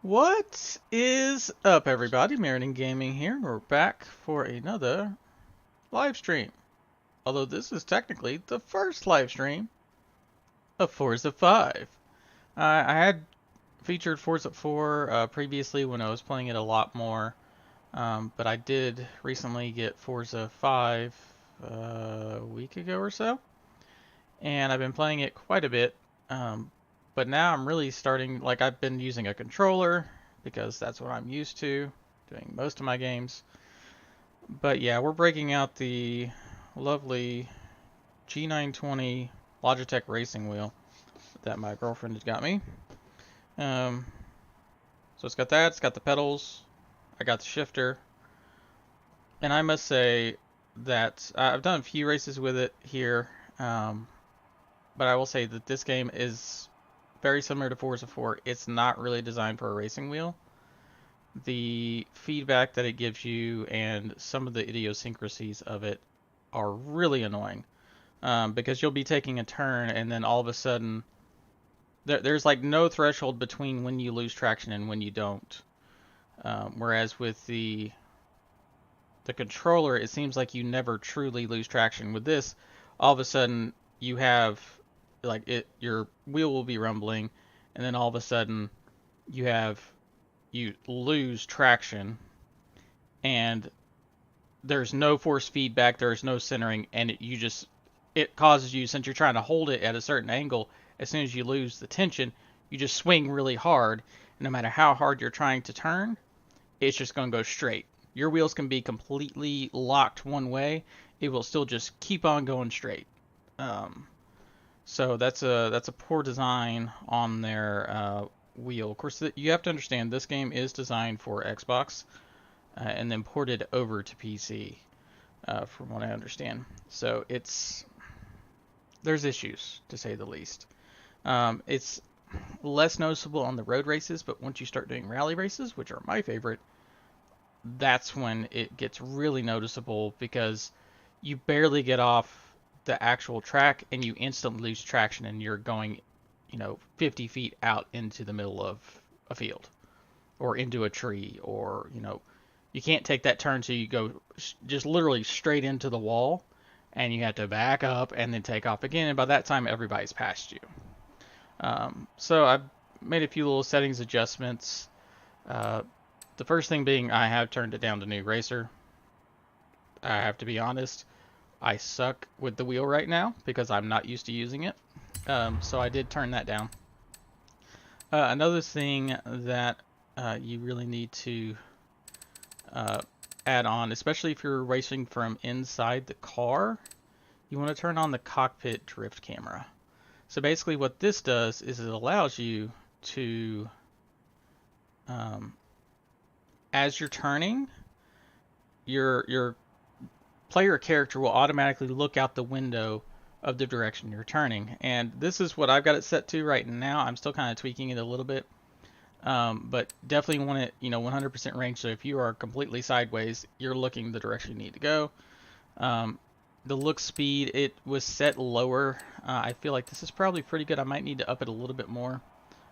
What is up, everybody? Meriden Gaming here. We're back for another live stream. Although this is technically the first live stream of Forza 5. I had featured Forza 4 previously when I was playing it a lot more, but I did recently get Forza 5 a week ago or so, and I've been playing it quite a bit. But now I'm really starting, like I've been using a controller because that's what I'm used to doing most of my games. But yeah, we're breaking out the lovely G920 Logitech racing wheel that my girlfriend has got me. Um, so it's got that, it's got the pedals, I got the shifter, and I must say that I've done a few races with it here, but I will say that this game is very similar to Forza 4. It's not really designed for a racing wheel. The feedback that it gives you and some of the idiosyncrasies of it are really annoying. Because you'll be taking a turn and then all of a sudden there's like no threshold between when you lose traction and when you don't. Whereas with the controller, it seems like you never truly lose traction. With this, all of a sudden you have like your wheel will be rumbling, and then all of a sudden you lose traction, and there's no force feedback, there's no centering, and it causes you, since you're trying to hold it at a certain angle, as soon as you lose the tension, you just swing really hard, and no matter how hard you're trying to turn, it's just going to go straight. Your wheels can be completely locked one way, it will still just keep on going straight. Um, so that's a poor design on their wheel. Of course, you have to understand this game is designed for Xbox and then ported over to PC, from what I understand. So there's issues to say the least. It's less noticeable on the road races, but once you start doing rally races, which are my favorite, that's when it gets really noticeable because you barely get off the actual track and you instantly lose traction and you're going, 50 feet out into the middle of a field or into a tree, or, you can't take that turn, so you go just literally straight into the wall and you have to back up and then take off again. And by that time, everybody's past you. So I've made a few little settings adjustments. The first thing being I have turned it down to New Racer. I have to be honest, I suck with the wheel right now because I'm not used to using it. So I did turn that down. Another thing that you really need to add on, especially if you're racing from inside the car, you want to turn on the cockpit drift camera. So basically what this does is it allows you to, as you're turning, your player character will automatically look out the window of the direction you're turning. And this is what I've got it set to right now. I'm still kind of tweaking it a little bit. But definitely want it, 100% range. So if you are completely sideways, you're looking the direction you need to go. The look speed, it was set lower. I feel like this is probably pretty good. I might need to up it a little bit more.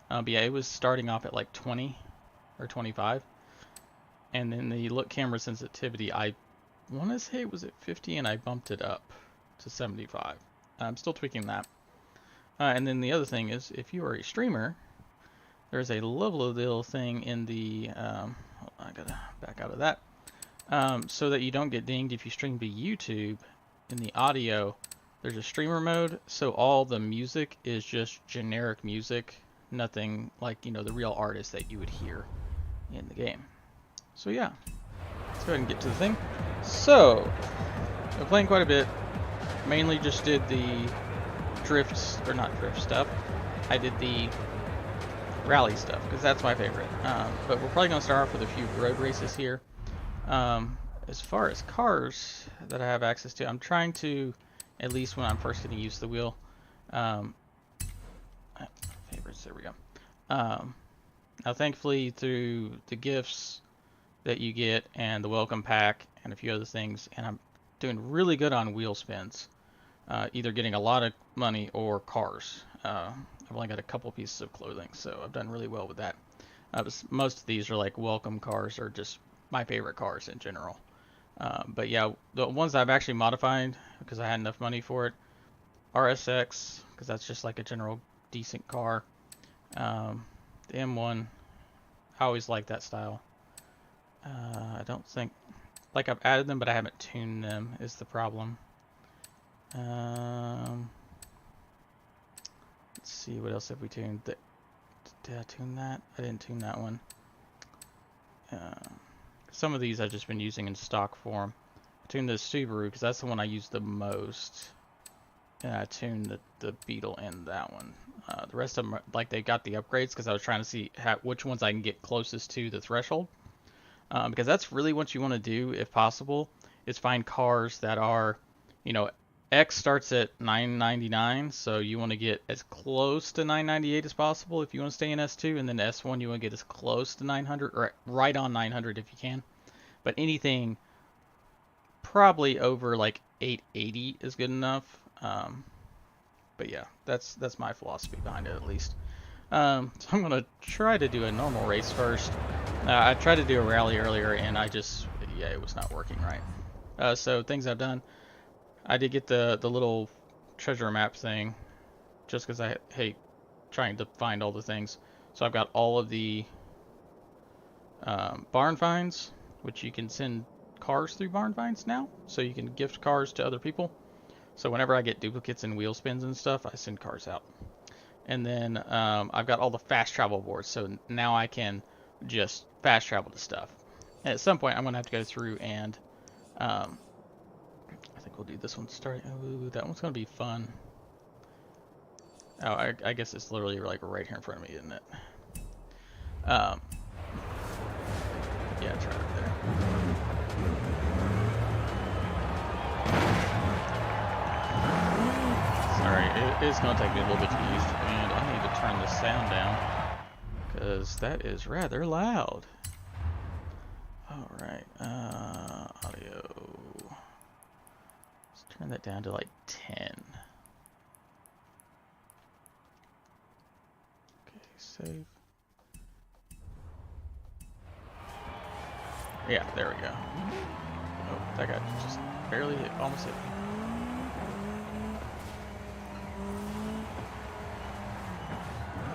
But yeah, it was starting off at like 20 or 25. And then the look camera sensitivity, I want to say it was at 50 and I bumped it up to 75. I'm still tweaking that. And then the other thing is, if you are a streamer, there's a lovely little thing in the, I gotta back out of that, so that you don't get dinged if you stream to YouTube. In the audio, there's a streamer mode, so all the music is just generic music, nothing like, the real artist that you would hear in the game. So yeah, let's go ahead and get to the thing. So, I'm playing quite a bit, mainly just did the drifts, or not drift stuff, I did the rally stuff because that's my favorite. But we're probably going to start off with a few road races here. As far as cars that I have access to, I'm trying to, at least when I'm first getting used to the wheel, favorites, there we go. Now thankfully through the gifts that you get and the welcome pack and a few other things, and I'm doing really good on wheel spins, either getting a lot of money or cars. I've only got a couple pieces of clothing, so I've done really well with that. Most of these are like welcome cars or just my favorite cars in general. But yeah, the ones I've actually modified because I had enough money for it, RSX, because that's just like a general decent car. The M1, I always like that style. I don't think, like I've added them, but I haven't tuned them is the problem. Let's see, what else have we tuned? Did I tune that? I didn't tune that one. Some of these I've just been using in stock form. I tuned the Subaru because that's the one I use the most. And I tuned the Beetle and that one. The rest of them, like they got the upgrades because I was trying to see which ones I can get closest to the threshold. Because that's really what you want to do, if possible, is find cars that are, you know, X starts at 999, so you want to get as close to 998 as possible if you want to stay in S2, and then S1 you want to get as close to 900, or right on 900 if you can. But anything probably over like 880 is good enough. But yeah, that's my philosophy behind it at least. So I'm gonna try to do a normal race first. I tried to do a rally earlier, and it was not working right. So things I've done. I did get the little treasure map thing, just because I hate trying to find all the things. So I've got all of the barn finds, which you can send cars through barn finds now. So you can gift cars to other people. So whenever I get duplicates and wheel spins and stuff, I send cars out. And then I've got all the fast travel boards. So now I can just fast travel to stuff. And at some point, I'm going to have to go through and... I think we'll do this one starting. Oh, that one's going to be fun. Oh, I guess it's literally like right here in front of me, isn't it? Yeah, try right there. Sorry, it is going to take me a little bit to use, and I need to turn the sound down because that is rather loud. Alright, audio. Let's turn that down to like 10. Okay, save. Yeah, there we go. Oh, that guy just barely hit, almost hit me.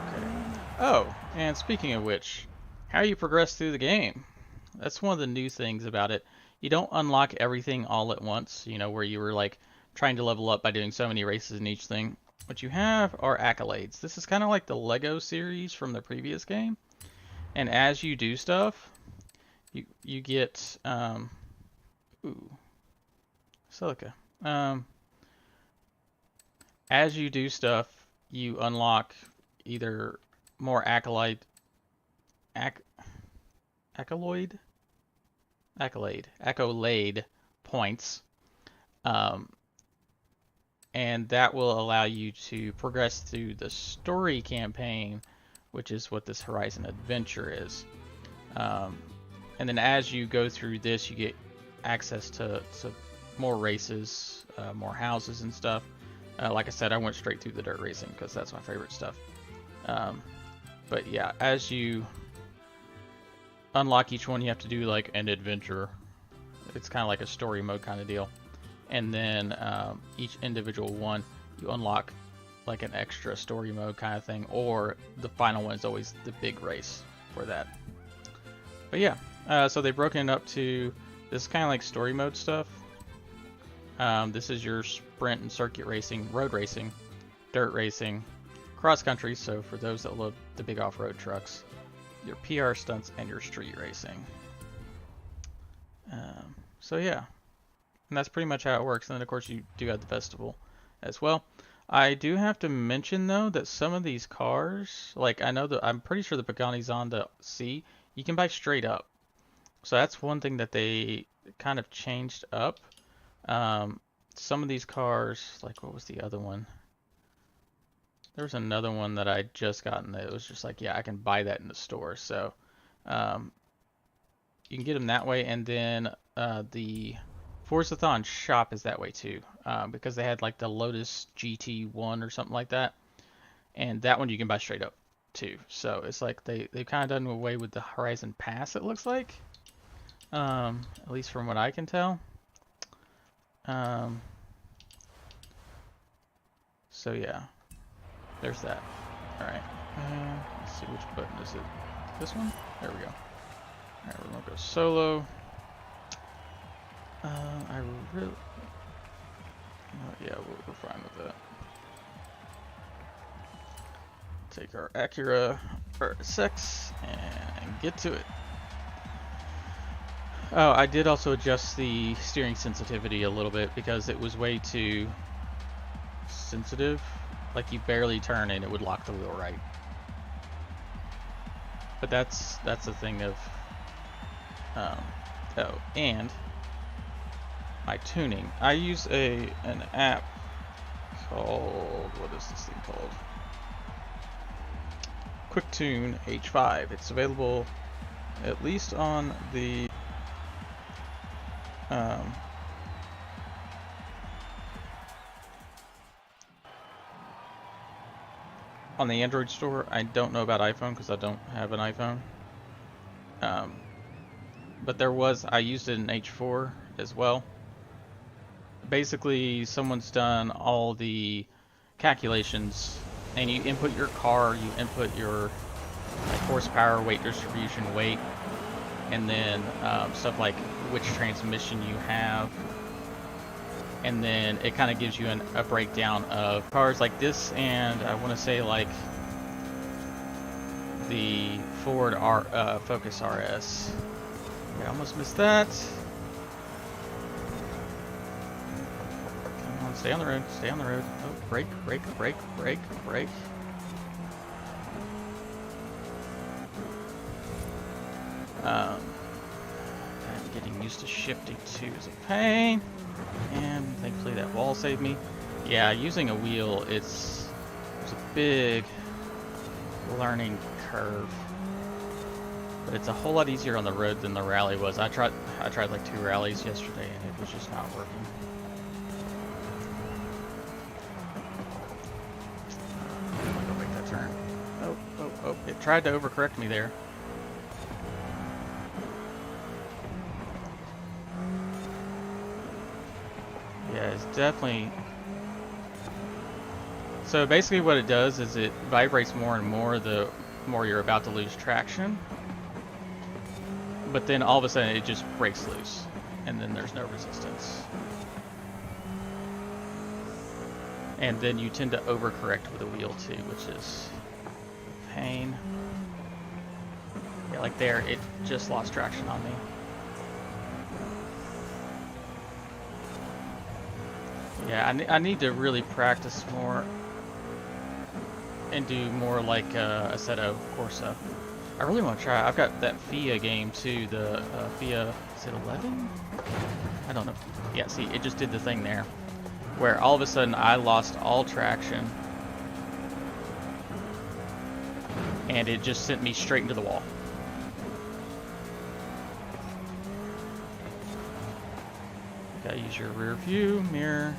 Okay. Oh, and speaking of which, how you progress through the game. That's one of the new things about it. You don't unlock everything all at once, you know, where you were like trying to level up by doing so many races in each thing. What you have are accolades. This is kind of like the Lego series from the previous game. And as you do stuff, you get silica. As you do stuff, you unlock either more accolade points, and that will allow you to progress through the story campaign, which is what this Horizon Adventure is. And then as you go through this, you get access to more races, more houses and stuff. Like I said, I went straight through the dirt racing because that's my favorite stuff. But yeah, as you unlock each one, you have to do like an adventure. It's kind of like a story mode kind of deal. And then each individual one, you unlock like an extra story mode kind of thing, or the final one is always the big race for that. But yeah, so they've broken it up to this kind of like story mode stuff. This is your sprint and circuit racing, road racing, dirt racing, cross country, so for those that love the big off-road trucks, your PR stunts, and your street racing. So yeah, and that's pretty much how it works. And then of course you do have the festival as well. I do have to mention though that some of these cars, like I'm pretty sure the Pagani Zonda C, you can buy straight up. So that's one thing that they kind of changed up. Some of these cars, like what was the other one? There was another one that I just gotten that it was just like, yeah, I can buy that in the store. So you can get them that way, and then the Forzathon shop is that way too, because they had like the Lotus GT1 or something like that, and that one you can buy straight up too. So it's like they've kind of done away with the Horizon Pass, it looks like. At least from what I can tell. So yeah, there's that. All right, let's see which button is it. This one? There we go. All right, we're gonna go solo. I really, yeah, we're fine with that. Take our Acura RSX and get to it. Oh, I did also adjust the steering sensitivity a little bit because it was way too sensitive. Like you barely turn and it would lock the wheel right. But that's the thing of oh, and my tuning. I use an app called, what is this thing called? Quick Tune H5. It's available at least on the on the Android store. I don't know about iPhone because I don't have an iPhone. But I used it in H4 as well. Basically, someone's done all the calculations, and you input your car, you input your like horsepower, weight distribution, weight, and then stuff like which transmission you have, and then it kind of gives you a breakdown of cars like this, and I want to say like the Ford Focus RS. I almost missed that. Come on, stay on the road, stay on the road. Oh, brake, brake, brake, brake, brake. Getting used to shifting too is a pain, and thankfully that wall saved me. Yeah, using a wheel, it's a big learning curve, but it's a whole lot easier on the road than the rally was. I tried like 2 rallies yesterday, and it was just not working. I'm gonna go make that turn. Oh! It tried to overcorrect me there. Yeah, it's definitely... So basically what it does is it vibrates more and more the more you're about to lose traction. But then all of a sudden it just breaks loose, and then there's no resistance. And then you tend to overcorrect with the wheel too, which is a pain. Yeah, like there, it just lost traction on me. Yeah, I need to really practice more and do more like Assetto Corsa. I really want to try. I've got that FIA game too, the FIA, is it 11? I don't know. Yeah, see, it just did the thing there, where all of a sudden I lost all traction, and it just sent me straight into the wall. Gotta use your rear view mirror.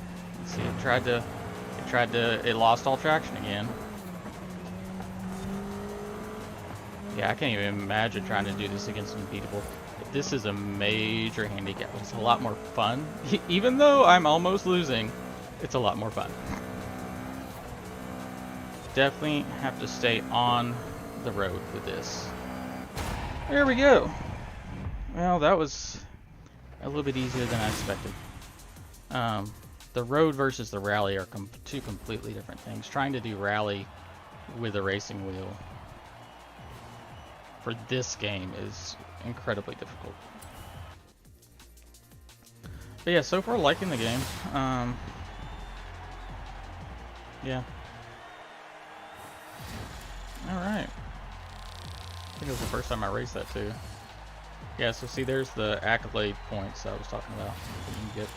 See, it lost all traction again. Yeah, I can't even imagine trying to do this against Unbeatable. This is a major handicap. It's a lot more fun. Even though I'm almost losing, it's a lot more fun. Definitely have to stay on the road with this. There we go. Well, that was a little bit easier than I expected. The road versus the rally are two completely different things. Trying to do rally with a racing wheel for this game is incredibly difficult. But yeah, so far liking the game. Yeah. Alright. I think it was the first time I raced that too. Yeah, so see, there's the accolade points I was talking about that you can get.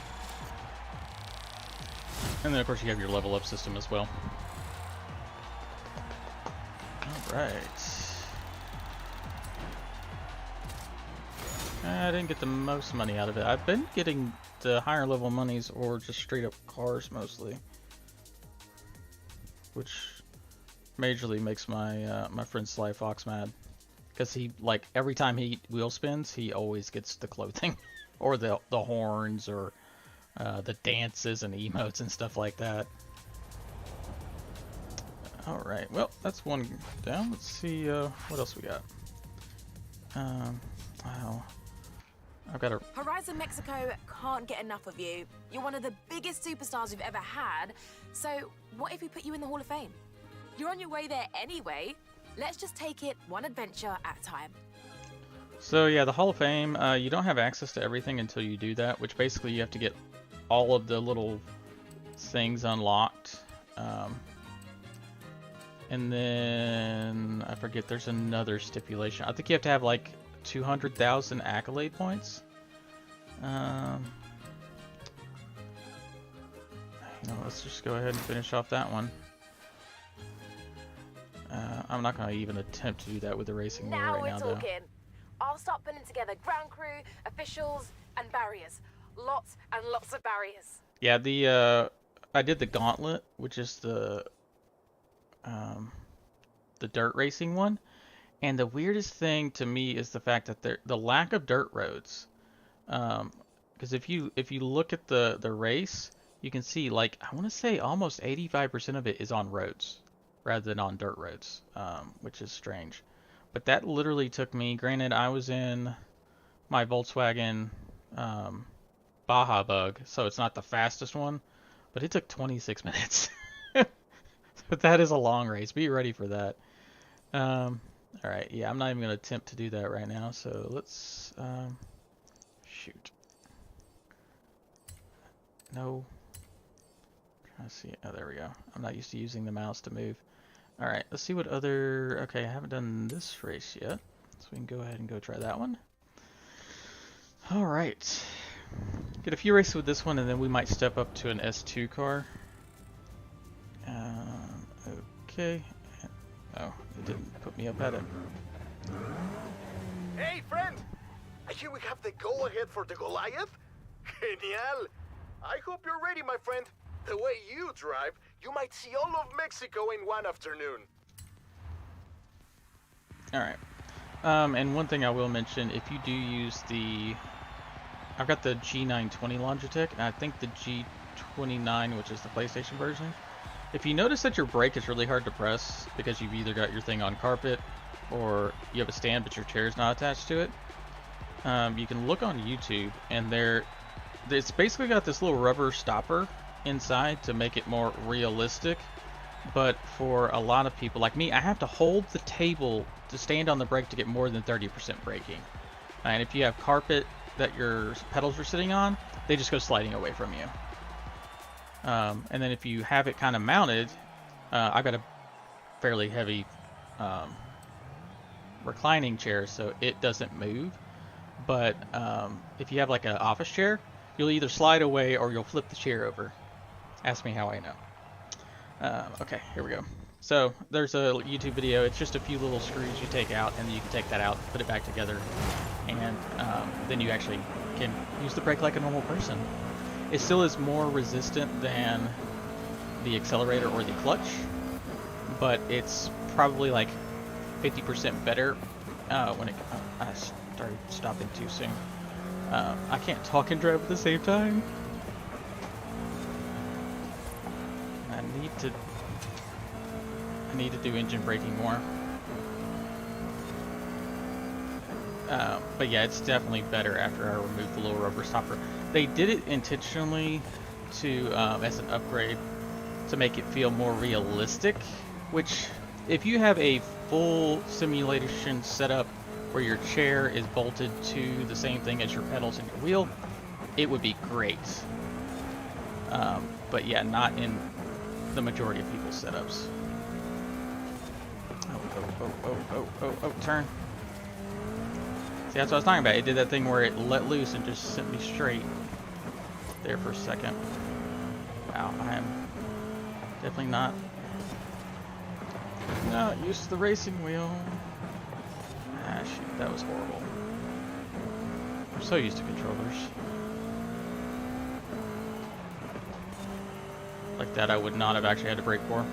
And then of course you have your level up system as well. Alright. I didn't get the most money out of it. I've been getting the higher level monies or just straight up cars mostly. Which majorly makes my my friend Sly Fox mad. Because he, like, every time he wheel spins, he always gets the clothing. Or the horns, or the dances and emotes and stuff like that. Alright, well, that's one down. Let's see what else we got. Wow. I've got a... Horizon Mexico can't get enough of you. You're one of the biggest superstars we've ever had. So what if we put you in the Hall of Fame? You're on your way there anyway. Let's just take it one adventure at a time. So yeah, the Hall of Fame, you don't have access to everything until you do that, which basically you have to get all of the little things unlocked. And then, I forget, there's another stipulation. I think you have to have like 200,000 accolade points. You know, let's just go ahead and finish off that one. I'm not going to even attempt to do that with the racing wheel right now, though. I'll start putting together ground crew, officials, and barriers. Lots and lots of barriers. Yeah, the I did the gauntlet, which is the dirt racing one, and the weirdest thing to me is the fact that the lack of dirt roads. Because if you look at the race, you can see, like, I want to say almost 85% of it is on roads rather than on dirt roads, which is strange. But that literally took me, granted I was in my Volkswagen Baja Bug, so it's not the fastest one, but it took 26 minutes. But that is a long race. Be ready for that. Alright, yeah, I'm not even going to attempt to do that right now, so let's... shoot. No. I'm trying to see. Oh, there we go. I'm not used to using the mouse to move. Alright, let's see what other... Okay, I haven't done this race yet, so we can go ahead and go try that one. Alright. Get a few races with this one, and then we might step up to an S2 car. Okay. Oh, it didn't put me up at it. Hey, friend! I hear we have the go-ahead for the Goliath? Genial! I hope you're ready, my friend. The way you drive, you might see all of Mexico in one afternoon. Alright. And one thing I will mention, if you do use the... I've got the G920 Logitech, and I think the G29, which is the PlayStation version. If you notice that your brake is really hard to press, because you've either got your thing on carpet, or you have a stand but your chair is not attached to it, you can look on YouTube, and it's basically got this little rubber stopper inside to make it more realistic. But for a lot of people like me, I have to hold the table to stand on the brake to get more than 30% braking. And if you have carpet that your pedals are sitting on, they just go sliding away from you. And then if you have it kind of mounted, I've got a fairly heavy reclining chair, so it doesn't move. But if you have like an office chair, you'll either slide away or you'll flip the chair over. Ask me how I know. Okay, here we go. So there's a YouTube video. It's just a few little screws you take out, and then you can take that out, put it back together, and then you actually can use the brake like a normal person. It still is more resistant than the accelerator or the clutch, but it's probably like 50% better when it... I started stopping too soon. I can't talk and drive at the same time. I need to do engine braking more. But yeah, it's definitely better after I remove the little rubber stopper. They did it intentionally to as an upgrade to make it feel more realistic, which if you have a full simulation setup where your chair is bolted to the same thing as your pedals and your wheel, it would be great. But yeah, not in the majority of people's setups. Oh, turn. See, that's what I was talking about. It did that thing where it let loose and just sent me straight there for a second. Wow, I am definitely not used to the racing wheel. Ah, shoot, that was horrible. I'm so used to controllers. Like that I would not have actually had to brake for.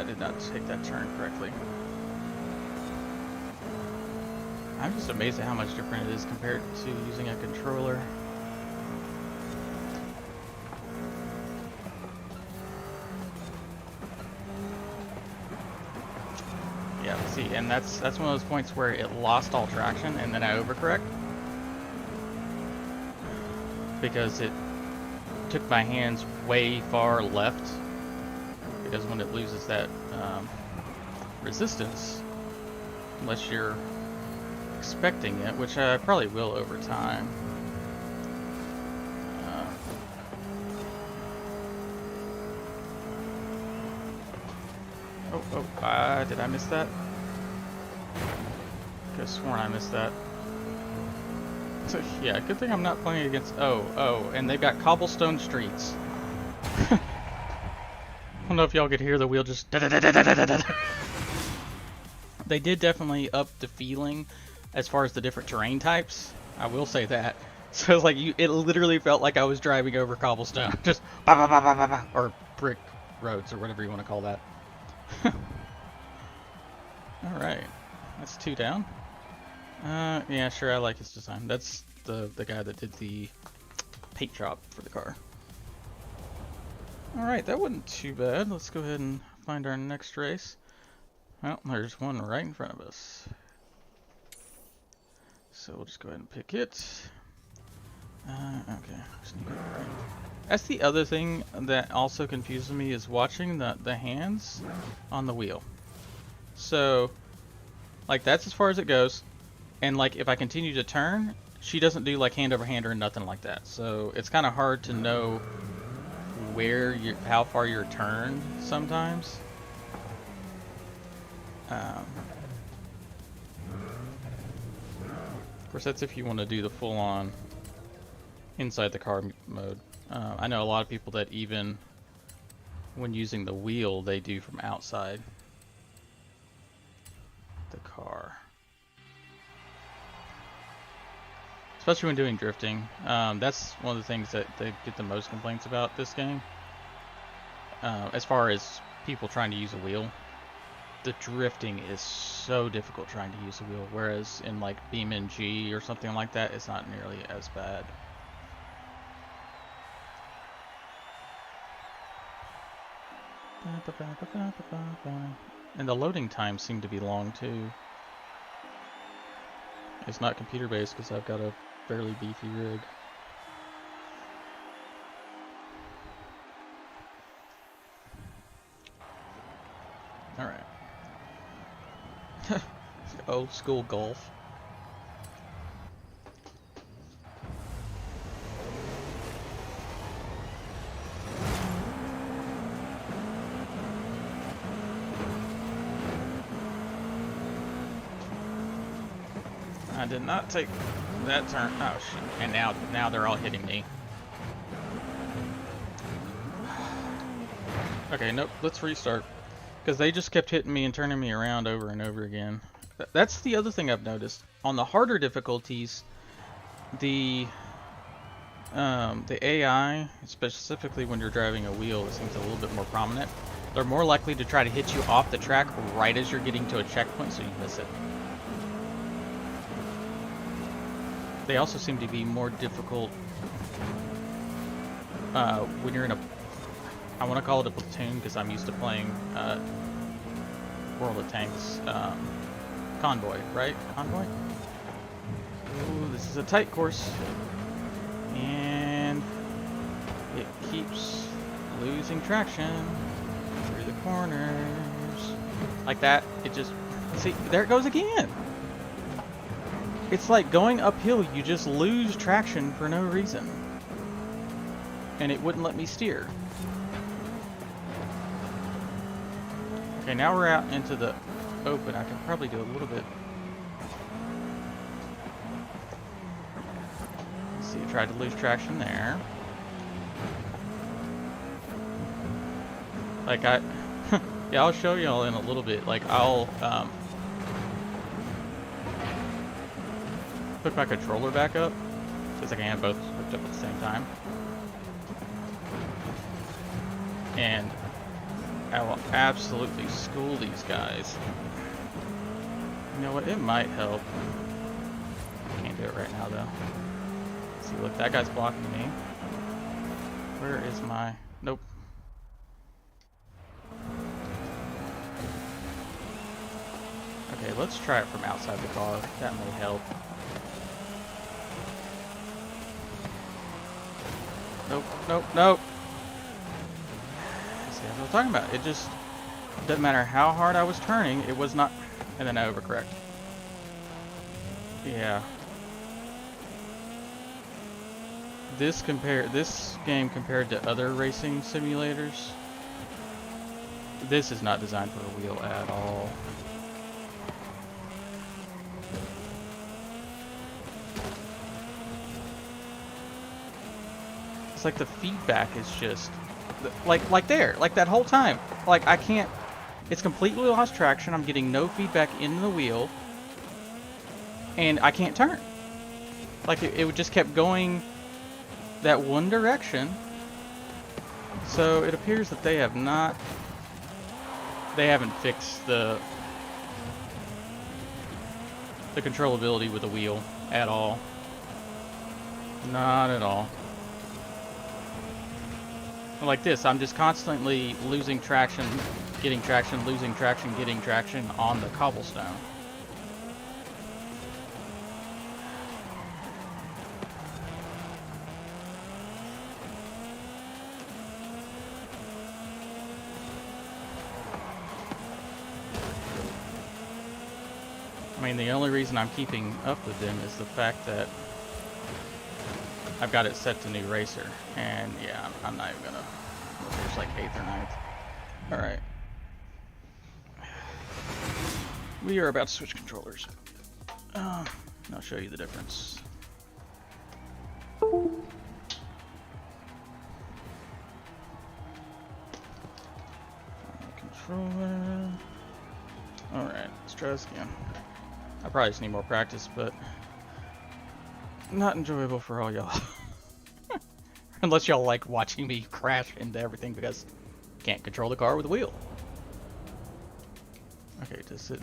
did not take that turn correctly. I'm just amazed at how much different it is compared to using a controller. Yeah, see, and that's one of those points where it lost all traction and then I overcorrect. Because it took my hands way far left. Because when it loses that resistance, unless you're expecting it, which I probably will over time. Did I miss that? Could have sworn I missed that. So, yeah, good thing I'm not playing against... Oh, and they've got cobblestone streets. I don't know if y'all could hear the wheel just... They did definitely up the feeling as far as the different terrain types. I will say that. So it's like it literally felt like I was driving over cobblestone. Just ba ba ba ba ba ba, or brick roads or whatever you want to call that. Alright. That's 2 down. Yeah, sure, I like his design. That's the guy that did the paint job for the car. Alright, that wasn't too bad. Let's go ahead and find our next race. Well, there's one right in front of us. So we'll just go ahead and pick it. Okay. Just need to go right. That's the other thing that also confuses me is watching the hands on the wheel. So, like, that's as far as it goes. And, like, if I continue to turn, she doesn't do, like, hand over hand or nothing like that. So, it's kind of hard to know how far you're turned sometimes. Of course, that's if you want to do the full-on inside the car mode. I know a lot of people that even when using the wheel, they do from outside the car. Especially when doing drifting. That's one of the things that they get the most complaints about this game. As far as people trying to use a wheel. The drifting is so difficult trying to use a wheel, whereas in like BeamNG or something like that, it's not nearly as bad. And the loading times seem to be long too. It's not computer based because I've got a fairly beefy rig. Alright. Old school golf. I did not take that turn. Oh shit. And now they're all hitting me. Okay, nope, let's restart. Because they just kept hitting me and turning me around over and over again. That's the other thing I've noticed. On the harder difficulties, the AI, specifically when you're driving a wheel, it seems a little bit more prominent. They're more likely to try to hit you off the track right as you're getting to a checkpoint so you miss it. They also seem to be more difficult when you're in a... I want to call it a platoon because I'm used to playing World of Tanks Convoy, right? Convoy? Ooh, this is a tight course. And it keeps losing traction through the corners. Like that, it just... See, there it goes again! It's like going uphill, you just lose traction for no reason. And it wouldn't let me steer. Okay, now we're out into the open. I can probably do a little bit. Let's see, I tried to lose traction there. Like yeah, I'll show y'all in a little bit. Like I'll put my controller back up because I can have both hooked up at the same time. And I will absolutely school these guys. You know what? It might help. Can't do it right now, though. See, look, that guy's blocking me. Where is my... Nope. Okay, let's try it from outside the car. That may help. Nope, nope, nope. See, that's what I'm talking about. It just doesn't matter how hard I was turning, it was not... And then I overcorrect. Yeah. This game compared to other racing simulators, this is not designed for a wheel at all. It's like the feedback is just like that whole time. Like I can't. It's completely lost traction. I'm getting no feedback in the wheel, and I can't turn. Like it just kept going that one direction. So it appears that they haven't fixed the controllability with the wheel at all. Not at all. Like this, I'm just constantly losing traction, getting traction, losing traction, getting traction on the cobblestone. I mean, the only reason I'm keeping up with them is the fact that I've got it set to new racer, and yeah, I'm not even gonna. It's like 8th or 9th. All right, we are about to switch controllers. And I'll show you the difference. Controller. All right, let's try this again. I probably just need more practice, but not enjoyable for all y'all. Unless y'all like watching me crash into everything because I can't control the car with a wheel. Okay, does it...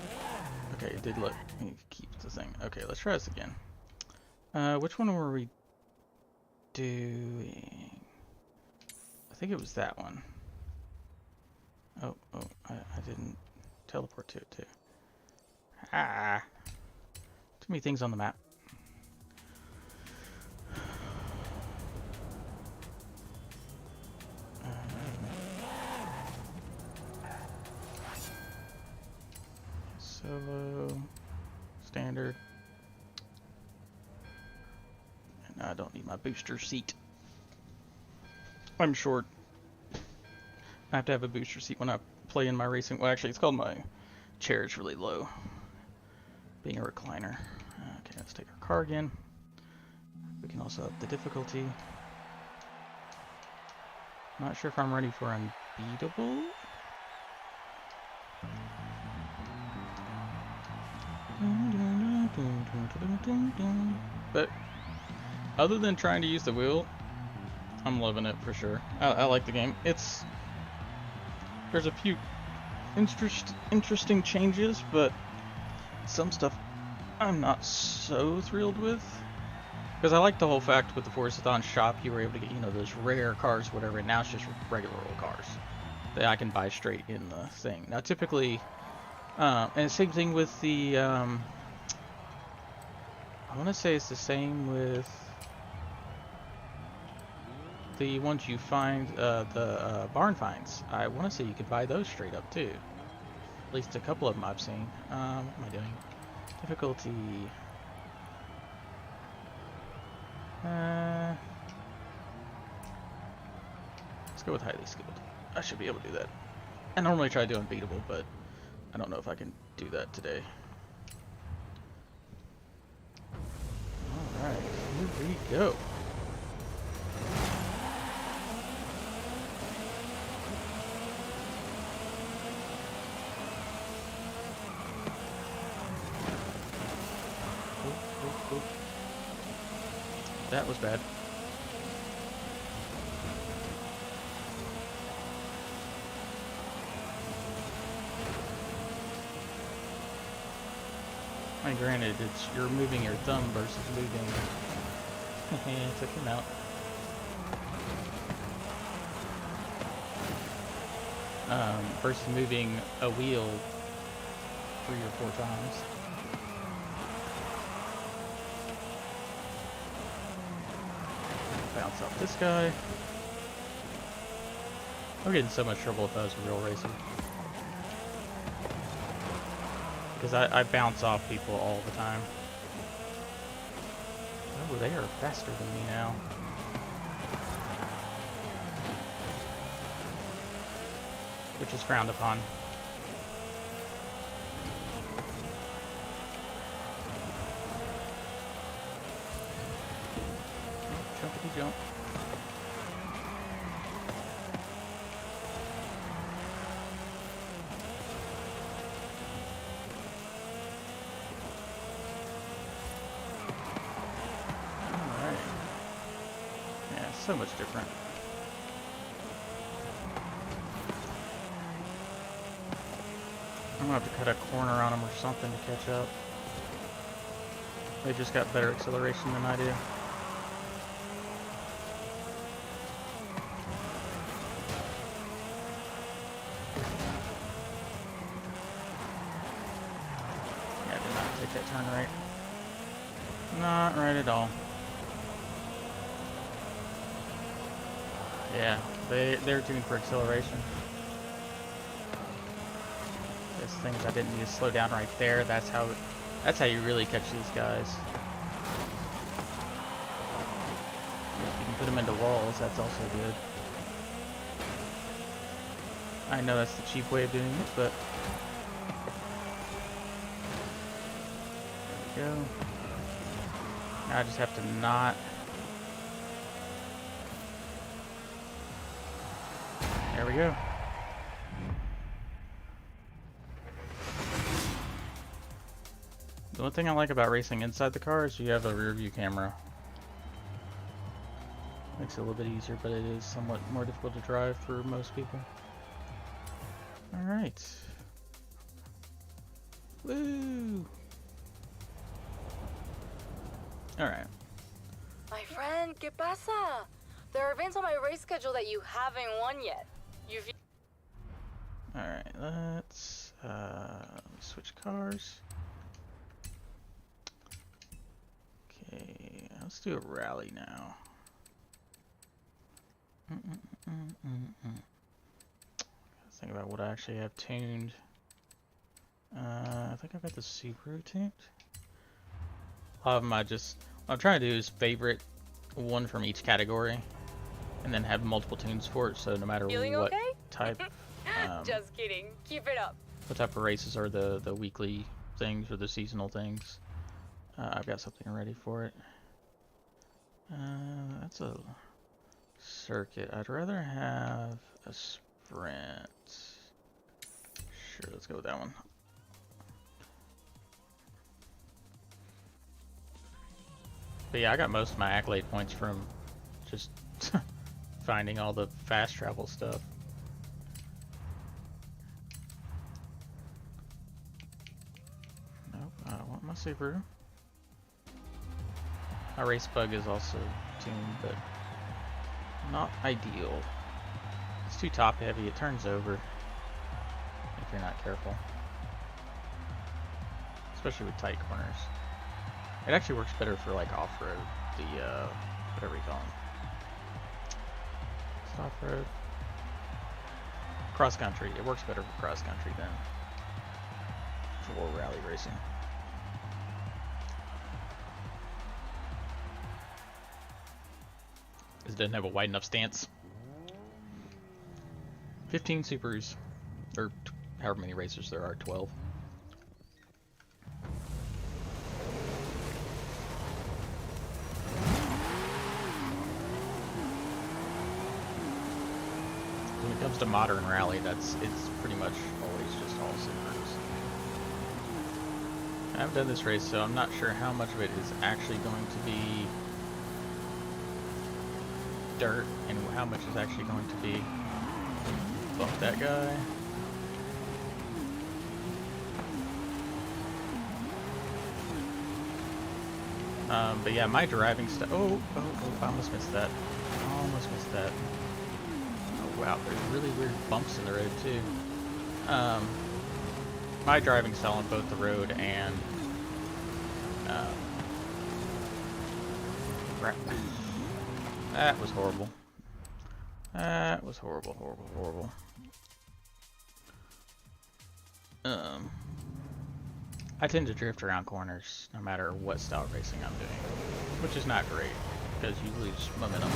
Okay, it did look... It keeps the thing. Okay, let's try this again. Which one were we doing? I think it was that one. Oh, I didn't teleport to it too. Ah! Too many things on the map. Solo, standard, and I don't need my booster seat. I'm short. I have to have a booster seat when I play in my racing. Well, actually, it's called my chair is really low, being a recliner. Okay, let's take our car again. We can also up the difficulty. Not sure if I'm ready for unbeatable. But other than trying to use the wheel, I'm loving it for sure. I like the game. There's a few interesting changes, but some stuff I'm not so thrilled with. Because I like the whole fact with the Forza shop, you were able to get, you know, those rare cars, whatever, and now it's just regular old cars that I can buy straight in the thing. Now typically, and same thing with the, I want to say it's the same with the ones you find, the barn finds. I want to say you could buy those straight up too. At least a couple of them I've seen. What am I doing? Difficulty. Let's go with highly skilled. I should be able to do that. I normally try to do unbeatable, but I don't know if I can do that today. Alright, here we go. That was bad. mean, granted, you're moving your thumb versus moving. Took him out. Versus moving a wheel 3 or 4 times. Bounce off this guy. I'm getting so much trouble if I was a real racer. Because I bounce off people all the time. Oh, they are faster than me now. Which is frowned upon. Oh, jumpity jump. Alright. Yeah, so much different. I'm gonna have to cut a corner on them or something to catch up. They just got better acceleration than I do. Yeah, I did not take that turn right. Not right at all. Yeah, they're tuned for acceleration. Things I didn't need to slow down right there. That's how you really catch these guys. If you can put them into walls, that's also good. I know that's the cheap way of doing it, but there we go. Now I just have to not. There we go. The one thing I like about racing inside the car is you have a rear view camera. Makes it a little bit easier, but it is somewhat more difficult to drive for most people. Alright. Woo! Alright. My friend, ¿qué pasa? There are events on my race schedule that you haven't won yet. Alright, let's switch cars. Okay, let's do a rally now. Let's think about what I actually have tuned. I think I've got the Subaru tuned. A lot of them what I'm trying to do is favorite one from each category and then have multiple tunes for it, so no matter what type Just kidding. Keep it up. what type of races are the weekly things or the seasonal things. I've got something ready for it. That's a circuit. I'd rather have a sprint. Sure, let's go with that one. But yeah, I got most of my accolade points from just finding all the fast travel stuff. Nope, I want my Subaru. My race bug is also tuned, but not ideal. It's too top heavy, it turns over if you're not careful. Especially with tight corners. It actually works better for like off-road, whatever you call them. It's off-road. Cross-country, it works better for cross-country than for rally racing. It doesn't have a wide enough stance. 15 Subarus, or however many racers there are, 12. When it comes to modern rally, it's pretty much always just all Subarus. I haven't done this race, so I'm not sure how much of it is actually going to be dirt and how much is actually going to be bump that guy. But yeah, my driving style. Oh, I almost missed that. Almost missed that. Oh wow, there's really weird bumps in the road too. My driving style on both the road and that was horrible. That was horrible, horrible, horrible. I tend to drift around corners no matter what style racing I'm doing, which is not great because you lose momentum.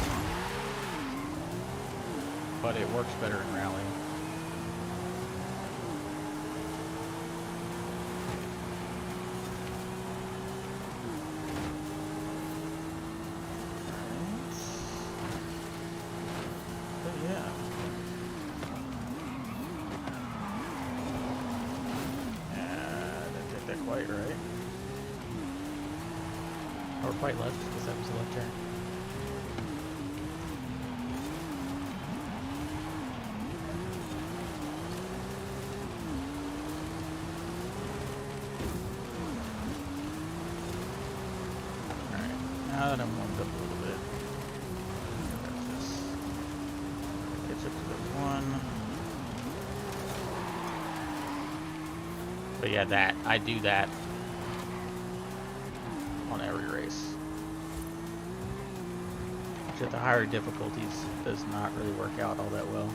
But it works better in rally. Quite right. Or quite left, because that was a left turn. Alright, now that I'm warmed up a little bit, catch up to the one. But yeah, I do that on every race. Which at the higher difficulties does not really work out all that well.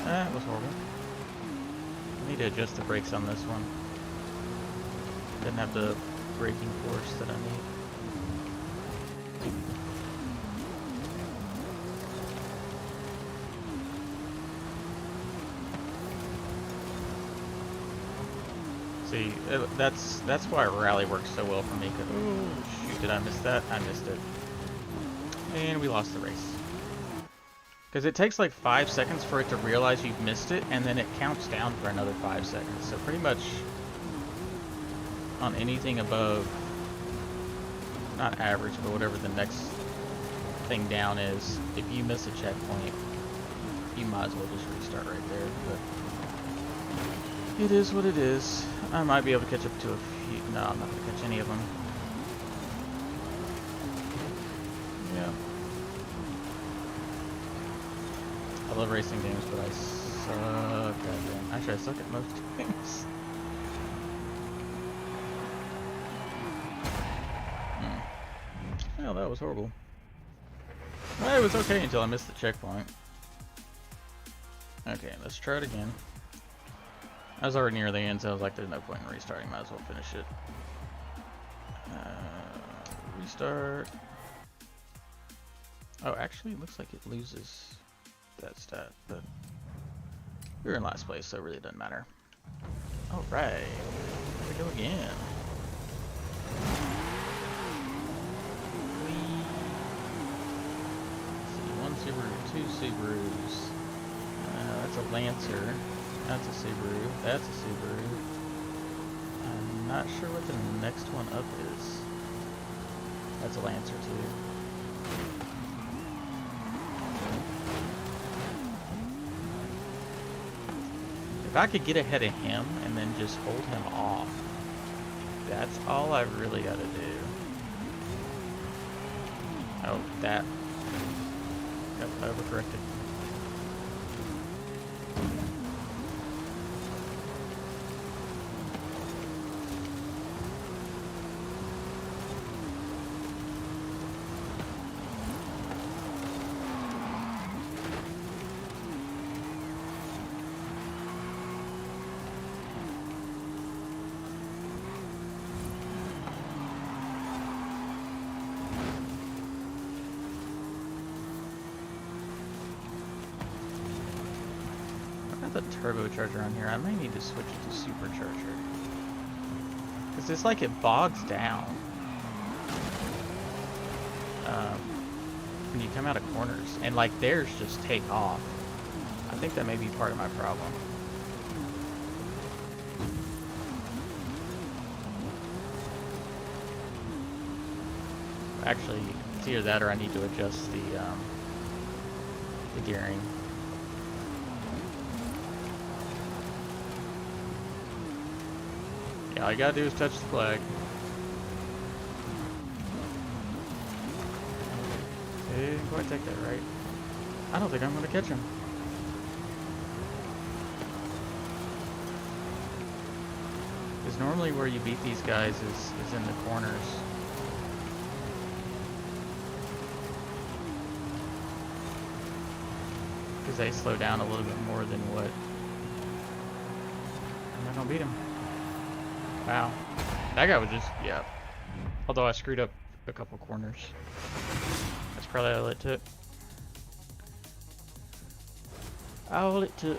That was horrible. I need to adjust the brakes on this one. Didn't have the braking force that I need. See, that's why rally works so well for me. Oh shoot, did I miss that? I missed it. And we lost the race. Because it takes like 5 seconds for it to realize you've missed it, and then it counts down for another 5 seconds. So pretty much on anything above, not average, but whatever the next thing down is, if you miss a checkpoint, you might as well just restart right there. But it is what it is. I might be able to catch up to a few. No, I'm not going to catch any of them. Yeah. I love racing games, but I suck at them. Actually, I suck at most games. Well, that was horrible. Well, it was okay until I missed the checkpoint. Okay, let's try it again. I was already near the end, so I was like, there's no point in restarting. Might as well finish it. Restart. Oh, actually, it looks like it loses that stat, but we were in last place, so it really doesn't matter. Alright, here we go again. One Subaru, two Subarus. That's a Lancer. That's a Subaru. That's a Subaru. I'm not sure what the next one up is. That's a Lancer too. If I could get ahead of him and then just hold him off, that's all I've really got to do. Oh, that. Yep, overcorrected. The turbocharger on here. I may need to switch it to supercharger, because it's like it bogs down when you come out of corners, and like theirs just take off. I think that may be part of my problem. Actually, it's It's either that or I need to adjust the gearing. Yeah, all you gotta do is touch the flag. Didn't quite take that right. I don't think I'm gonna catch him. Because normally where you beat these guys is in the corners. Because they slow down a little bit more than what... I'm not gonna beat him. Wow. That guy was just... yeah. Although I screwed up a couple corners. That's probably all it took. All it took.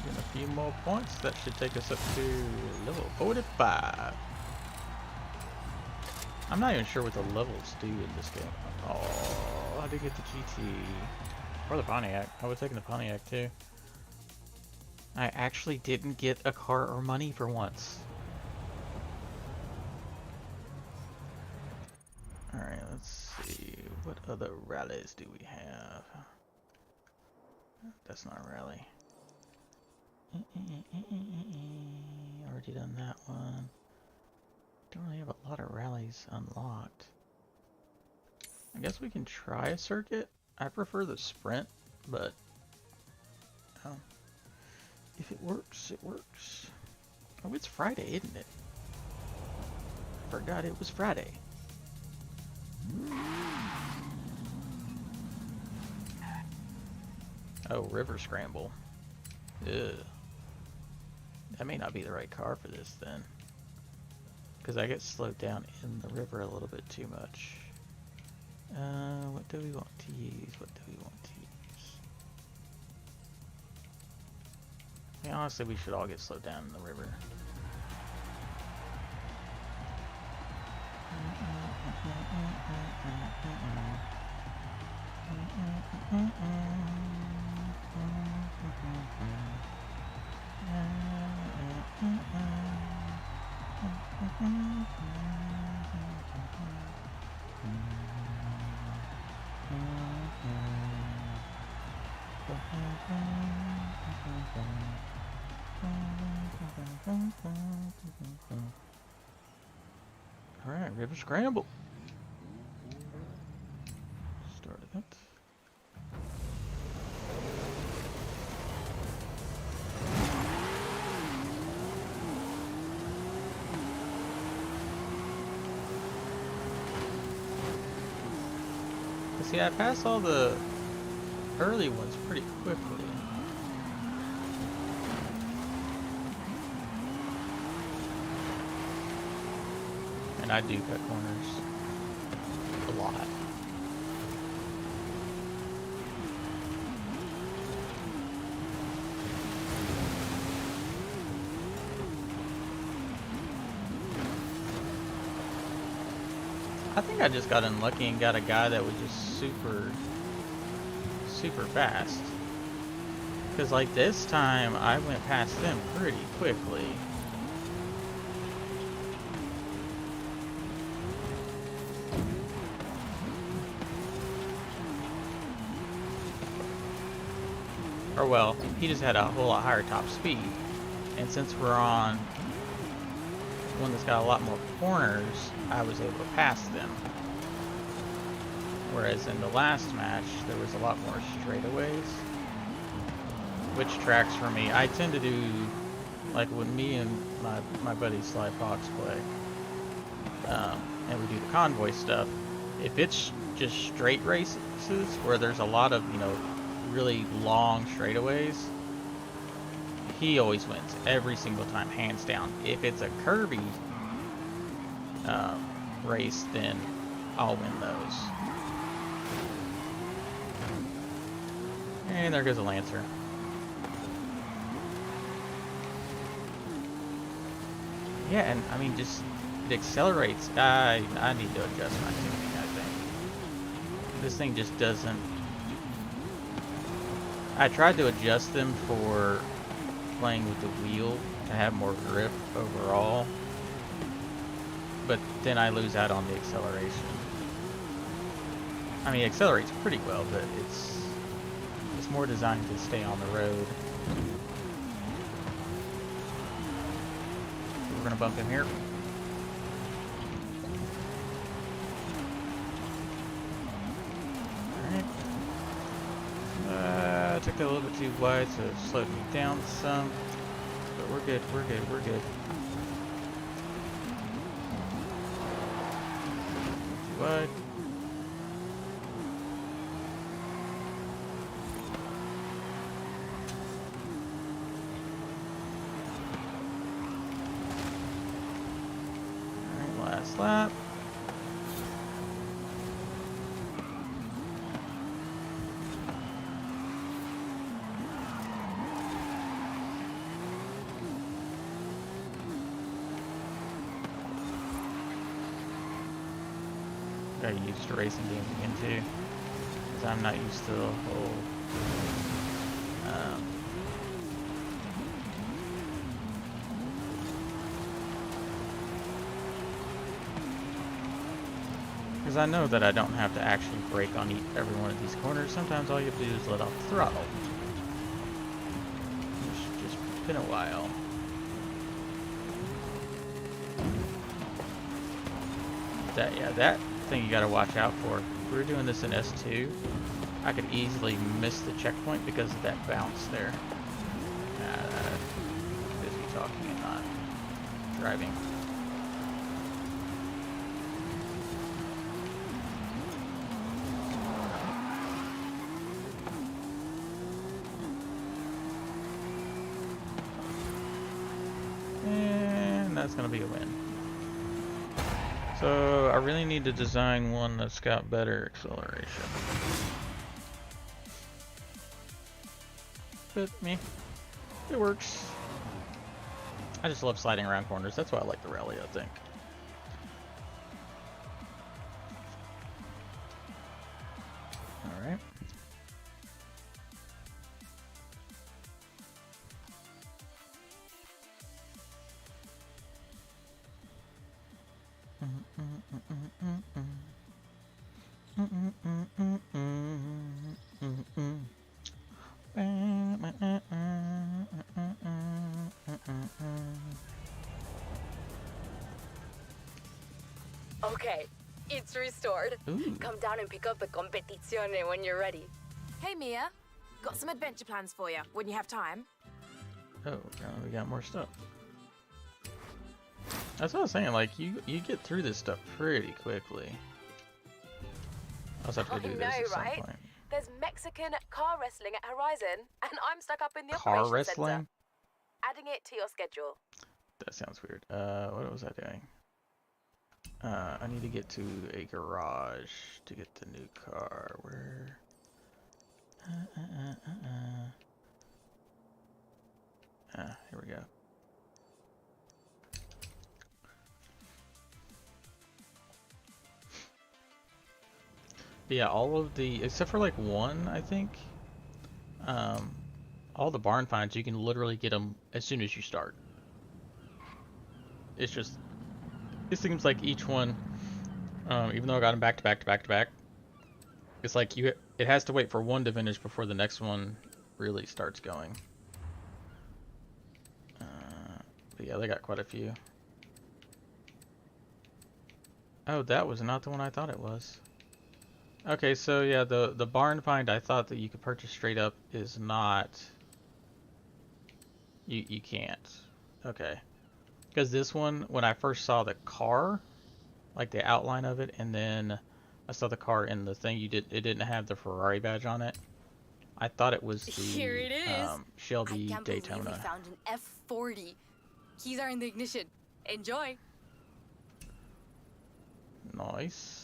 Getting a few more points. That should take us up to level 45. I'm not even sure what the levels do in this game. Oh, I did get the GT. Or the Pontiac. I was taking the Pontiac too. I actually didn't get a car or money for once. Alright, let's see. What other rallies do we have? That's not a rally. Already done that one. Don't really have a lot of rallies unlocked. I guess we can try a circuit. I prefer the sprint, but if it works, it works. Oh, it's Friday, isn't it? I forgot it was Friday. Oh, River Scramble. Ugh. That may not be the right car for this then. Because I get slowed down in the river a little bit too much. What do we want to use? What do we want to use? I mean, honestly, we should all get slowed down in the river. Alright, River Scramble. Start it. See, I passed all the early ones pretty quickly. And I do cut corners a lot. I think I just got unlucky and got a guy that was just super fast. Because like this time, I went past them pretty quickly. Or well, he just had a whole lot higher top speed. And since we're on one that's got a lot more corners, I was able to pass them. Whereas in the last match, there was a lot more straightaways. Which tracks for me. I tend to do, like when me and my buddy Sly Fox play, and we do the convoy stuff, if it's just straight races where there's a lot of, you know, really long straightaways, he always wins every single time, hands down. If it's a curvy race, then I'll win those. And there goes a Lancer. Yeah, and I mean, just It accelerates. I need to adjust my tuning, I think. This thing just doesn't... I tried to adjust them for playing with the wheel to have more grip overall, but then I lose out on the acceleration. I mean, it accelerates pretty well, but it's more designed to stay on the road. We're gonna bump him here. Alright. Took that a little bit too wide, so it slowed me down some. But we're good, we're good, we're good. Too wide. Lap. Gotta get used to racing games again too, because I'm not used to the whole because I know that I don't have to actually brake on every one of these corners. Sometimes all you have to do is let off the throttle. It's just been a while. That thing you gotta watch out for. If we were doing this in S2, I could easily miss the checkpoint because of that bounce there. Busy talking and not driving. That's gonna be a win. So I really need to design one that's got better acceleration. But it works. I just love sliding around corners. That's why I like the rally, I think. All right. Okay, it's restored. Ooh. Come down and pick up the competizione when you're ready. Hey, Mia. Got some adventure plans for you when you have time. Oh, we got more stuff. That's what I was saying, like, you get through this stuff pretty quickly. I'll just have to do this at some point. There's Mexican car wrestling at Horizon, and I'm stuck up in the Car operations wrestling? center. Adding it to your schedule. That sounds weird. What was I doing? I need to get to a garage to get the new car. Where? Here we go. But yeah, all of the, except for like one, I think, all the barn finds, you can literally get them as soon as you start. It's just, it seems like each one, even though I got them back to back to back to back, it's like it has to wait for one to finish before the next one really starts going. But yeah, they got quite a few. Oh, that was not the one I thought it was. Okay, so yeah, the barn find I thought that you could purchase straight up is not. You can't. Okay. Because this one, when I first saw the car, like the outline of it, and then I saw the car in the thing, it didn't have the Ferrari badge on it. I thought it was the Here it is. Shelby I can't Daytona. believe we found an F40. Keys are in the ignition. Enjoy. Nice.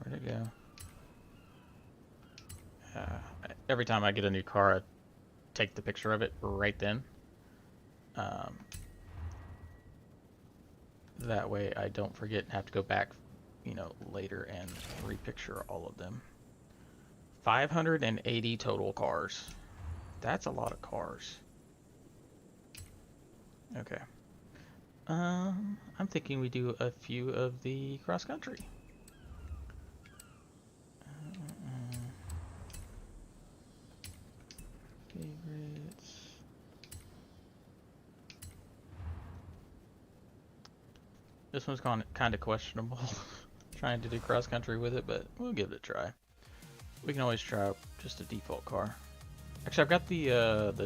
Where'd it go? Every time I get a new car, I take the picture of it right then. That way I don't forget and have to go back, you know, later and repicture all of them. 580 total cars. That's a lot of cars. Okay. I'm thinking we do a few of the cross country. Favorites. This one's kind of questionable. Trying to do cross country with it, but we'll give it a try. We can always try just a default car. Actually, I've got the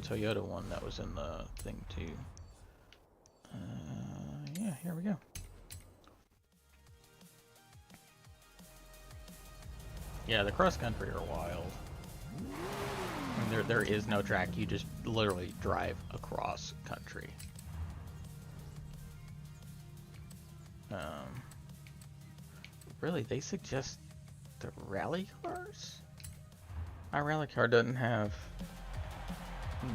Toyota one that was in the thing too. Yeah, here we go. Yeah, the cross country are wild. I mean, there is no track. You just literally drive across country. Really, they suggest the rally cars? My rally car doesn't have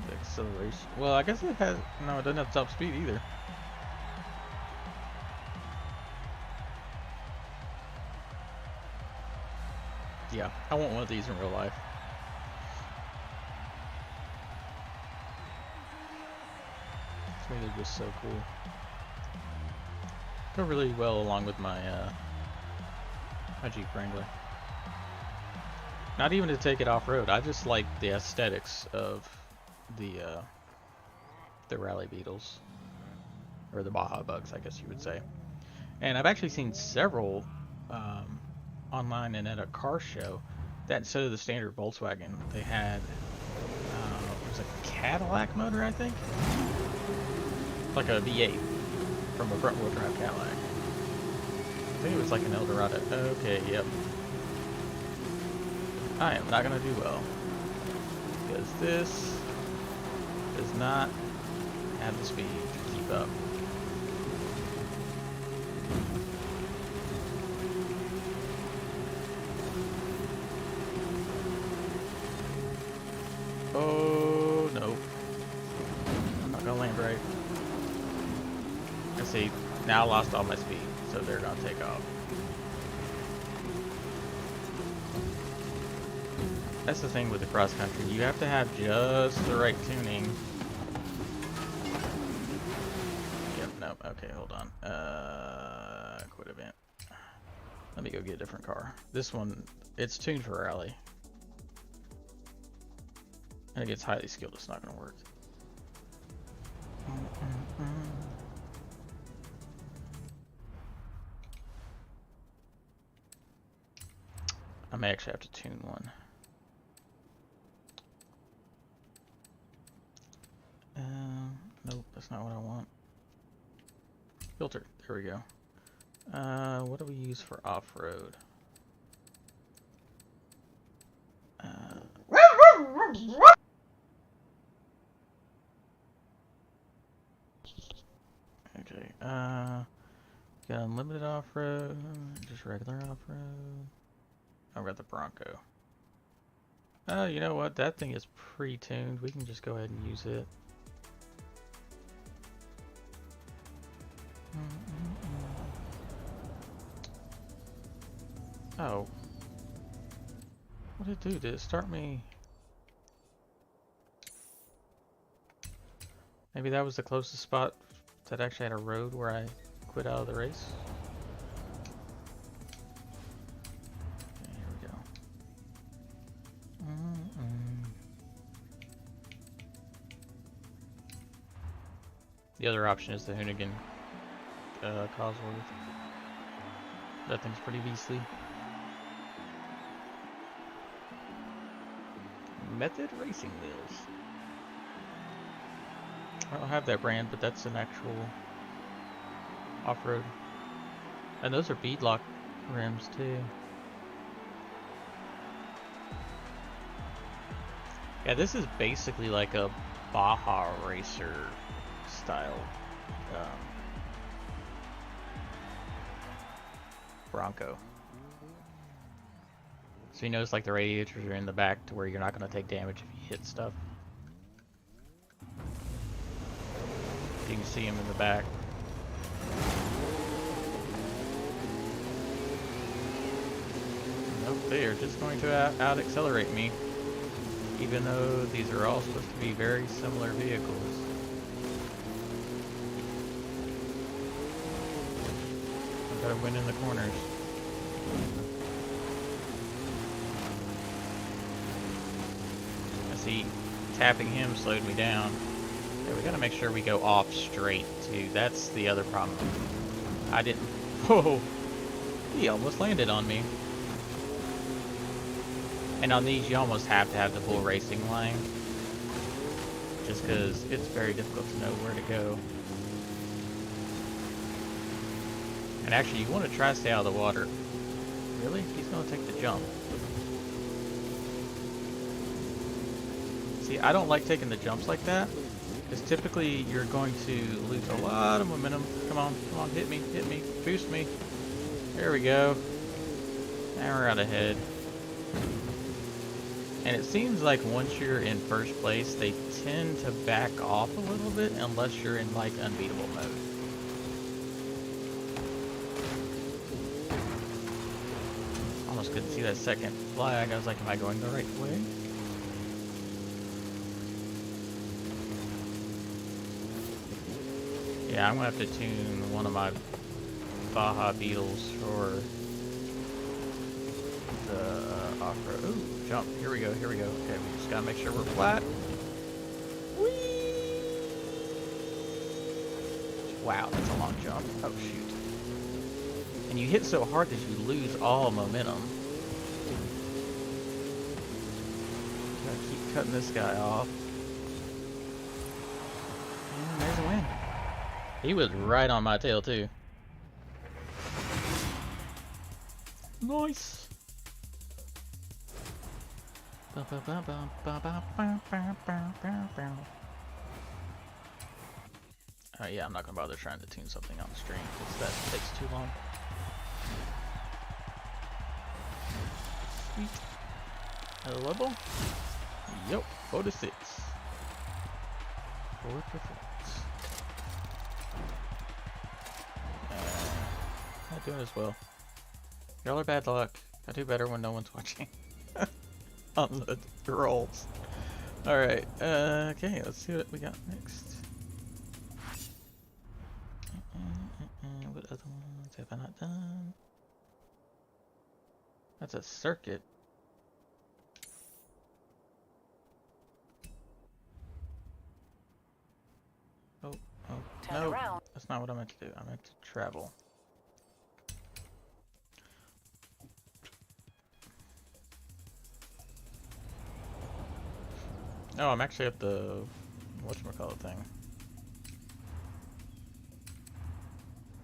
the acceleration. Well, I guess it has. No, it doesn't have top speed either. Yeah, I want one of these in real life. To me, they're just so cool. Go really well along with my my Jeep Wrangler. Not even to take it off-road. I just like the aesthetics of the Rally Beetles, or the Baja Bugs, I guess you would say. And I've actually seen several online and at a car show that instead of the standard Volkswagen, they had it was a Cadillac motor, I think, like a V8 from a front-wheel drive Cadillac. I think it was like an Eldorado. Okay, yep. I am not gonna do well because this does not have the speed to keep up. Oh no, I'm not gonna land right. I see, now I lost all my speed, so they're gonna take off. That's the thing with the cross country, you have to have just the right tuning. Yep, no, okay, hold on. Quit event. Let me go get a different car. This one, it's tuned for rally. And it gets highly skilled, it's not gonna work. I may actually have to tune one. Nope, that's not what I want. Filter, there we go. What do we use for off-road? Okay, got unlimited off-road, just regular off-road. I've got the Bronco. You know what? That thing is pre-tuned. We can just go ahead and use it. Oh. What did it do? Did it start me? Maybe that was the closest spot that actually had a road where I quit out of the race. Okay, here we go. The other option is the Hoonigan Cosworth. That thing's pretty beastly. Method Racing Wheels. I don't have that brand, but that's an actual off-road. And those are beadlock rims too. Yeah, this is basically like a Baja Racer style Bronco. So you notice like the radiators are in the back to where you're not going to take damage if you hit stuff. You can see them in the back. they are just going to out-accelerate me. Even though these are all supposed to be very similar vehicles. I've got to win in the corners. I see tapping him slowed me down. Yeah, we got to make sure we go off straight too. That's the other problem. I didn't... Whoa! He almost landed on me. And on these, you almost have to have the full racing line. Just because it's very difficult to know where to go. And actually, you want to try to stay out of the water. Really? He's going to take the jump. See, I don't like taking the jumps like that. Because typically, you're going to lose a lot of momentum. Come on, hit me, boost me. There we go. Now we're out ahead. And it seems like once you're in first place, they tend to back off a little bit unless you're in like unbeatable mode. Almost couldn't see that second flag. I was like, am I going the right way? Yeah, I'm gonna have to tune one of my Baja Beetles for the off-road. Ooh, jump. Here we go. Okay, we just gotta make sure we're flat. Whee! Wow, that's a long jump. Oh, shoot. And you hit so hard that you lose all momentum. Gotta keep cutting this guy off. And there's a win. He was right on my tail, too. Nice! Yeah, I'm not gonna bother trying to tune something on the stream because that takes too long. Sweet. Another level? Yep, 4 to 6. 4 performance. Not doing as well. Y'all are bad luck. I do better when no one's watching. On the rolls. Alright, okay, let's see what we got next. What other ones have I not done? That's a circuit. Oh, no, that's not what I meant to do. I meant to travel. No, I'm actually at the whatchamacallit thing.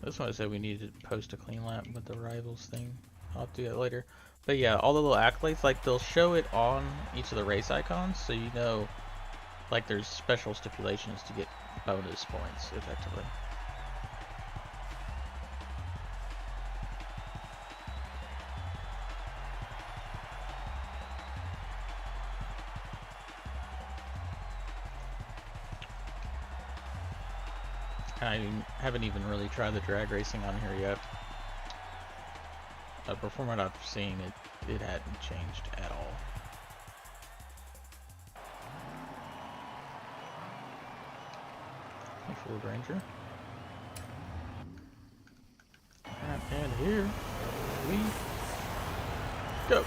This one said we needed to post a clean lap with the rivals thing. I'll do that later. But yeah, all the little accolades, like they'll show it on each of the race icons, so you know, like there's special stipulations to get bonus points, effectively. I haven't even really tried the drag racing on here yet. But from what I've seen, it hadn't changed at all. Ford Ranger. And here we go.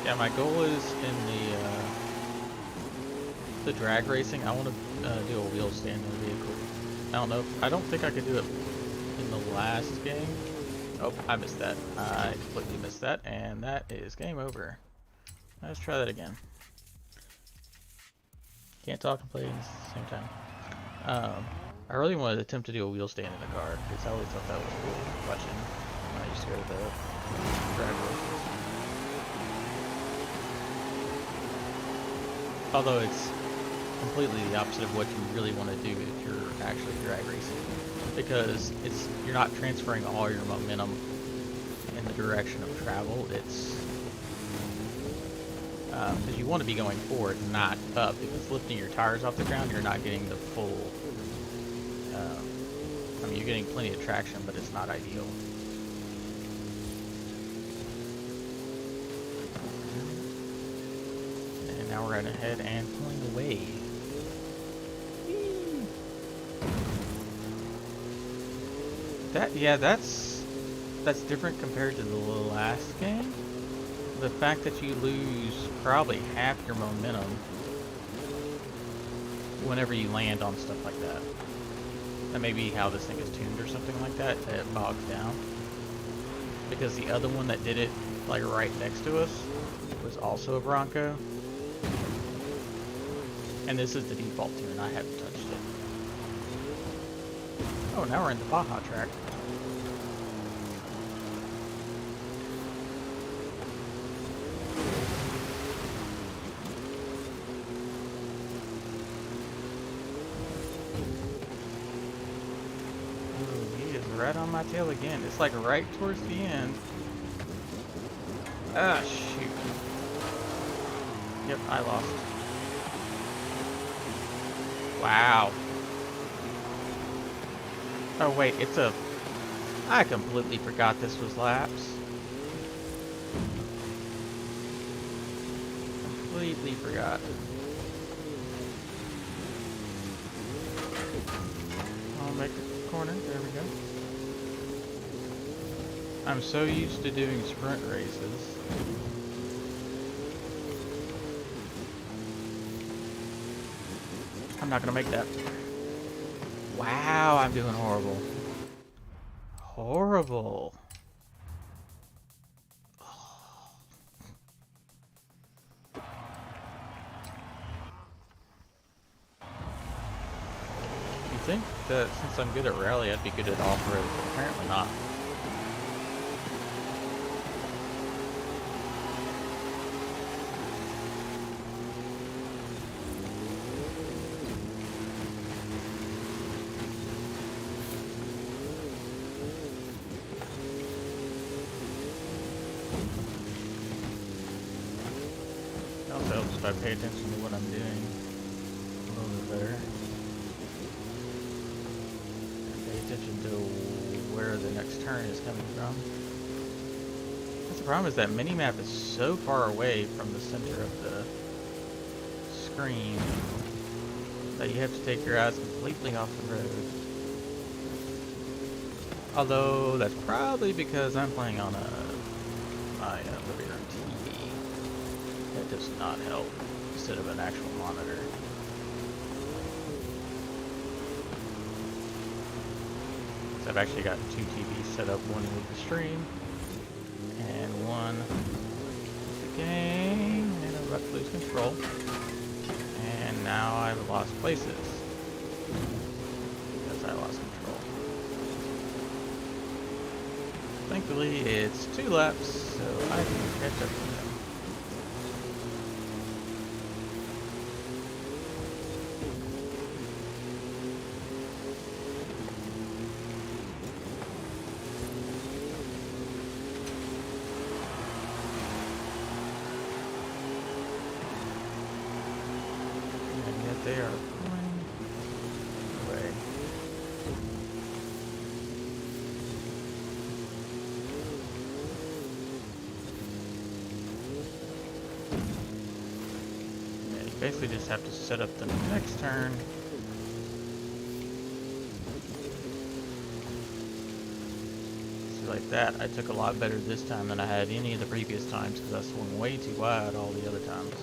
Yeah, my goal is in the drag racing. I want to do a wheel stand in the vehicle. I don't think I could do it in the last game. Oh, I missed that. I completely missed that, and that is game over. Let's try that again. Can't talk and play at the same time. I really wanted to attempt to do a wheel stand in the car because I always thought that was cool watching when I used to go to the drag races. Although it's completely the opposite of what you really want to do if you're actually drag racing, because you're not transferring all your momentum in the direction of travel. It's because you want to be going forward, not up. If it's lifting your tires off the ground, you're not getting the full I mean, you're getting plenty of traction, but it's not ideal. And now we're right ahead and pulling away. That's different compared to the last game. The fact that you lose probably half your momentum whenever you land on stuff like that. That may be how this thing is tuned or something like that, that it bogs down. Because the other one that did it, like right next to us, was also a Bronco. And this is the default tune, I haven't touched it. Oh, now we're in the Baja track. Right on my tail again. It's like right towards the end. Ah, shoot. Yep, I lost. Wow. Oh wait, it's a... I completely forgot this was laps. Completely forgot. I'll make a corner. There we go. I'm so used to doing sprint races. I'm not gonna make that. Wow, I'm doing horrible. Horrible. You think that since I'm good at rally, I'd be good at off-road, but apparently not. If I pay attention to what I'm doing a little bit better. And pay attention to where the next turn is coming from. That's the problem, is that minimap is so far away from the center of the screen that you have to take your eyes completely off the road. Although that's probably because I'm playing on my living room TV. That does not help instead of an actual monitor. So I've actually got two TVs set up, one with the stream and one with the game, and I'm about to lose control. And now I've lost places because I lost control. Thankfully it's 2 laps, so I can catch up to them. They are pulling away. Yeah, you basically just have to set up the next turn. See, like that, I took a lot better this time than I had any of the previous times because I swung way too wide all the other times.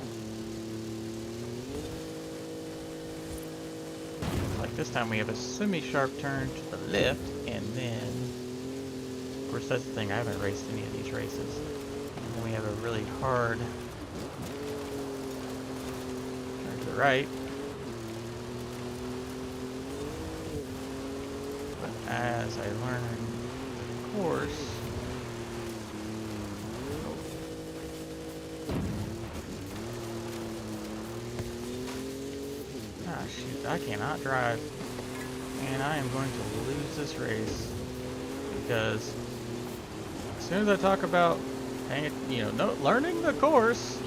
This time we have a semi-sharp turn to the left, and then, of course that's the thing, I haven't raced any of these races. And then we have a really hard turn to the right. But as I learn the course, shoot, I cannot drive, and I am going to lose this race because as soon as I talk about learning the course,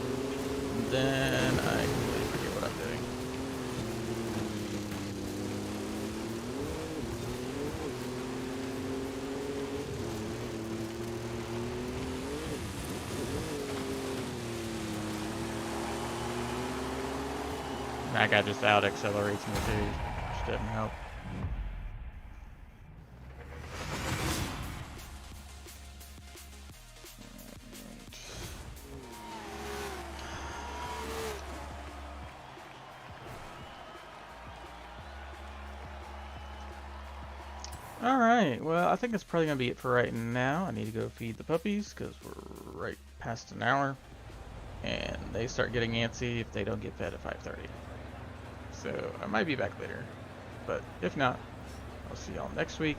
then I completely forget what I'm doing. That guy just out accelerates me too. Which doesn't help. Alright, well, I think that's probably going to be it for right now. I need to go feed the puppies because we're right past an hour. And they start getting antsy if they don't get fed at 5:30. So I might be back later. But if not, I'll see y'all next week.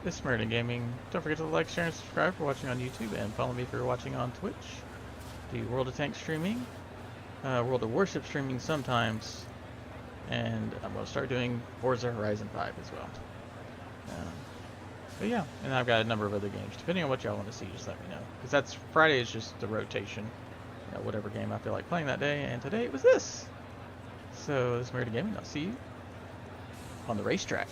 This is Murder Gaming. Don't forget to like, share, and subscribe for watching on YouTube. And follow me if you're watching on Twitch. Do World of Tanks streaming. World of Warship streaming sometimes. And I'm going to start doing Forza Horizon 5 as well. But yeah, and I've got a number of other games. Depending on what y'all want to see, just let me know. Because that's Friday is just the rotation. You know, whatever game I feel like playing that day. And today it was this. So this is Murder Gaming. I'll see you on the racetrack.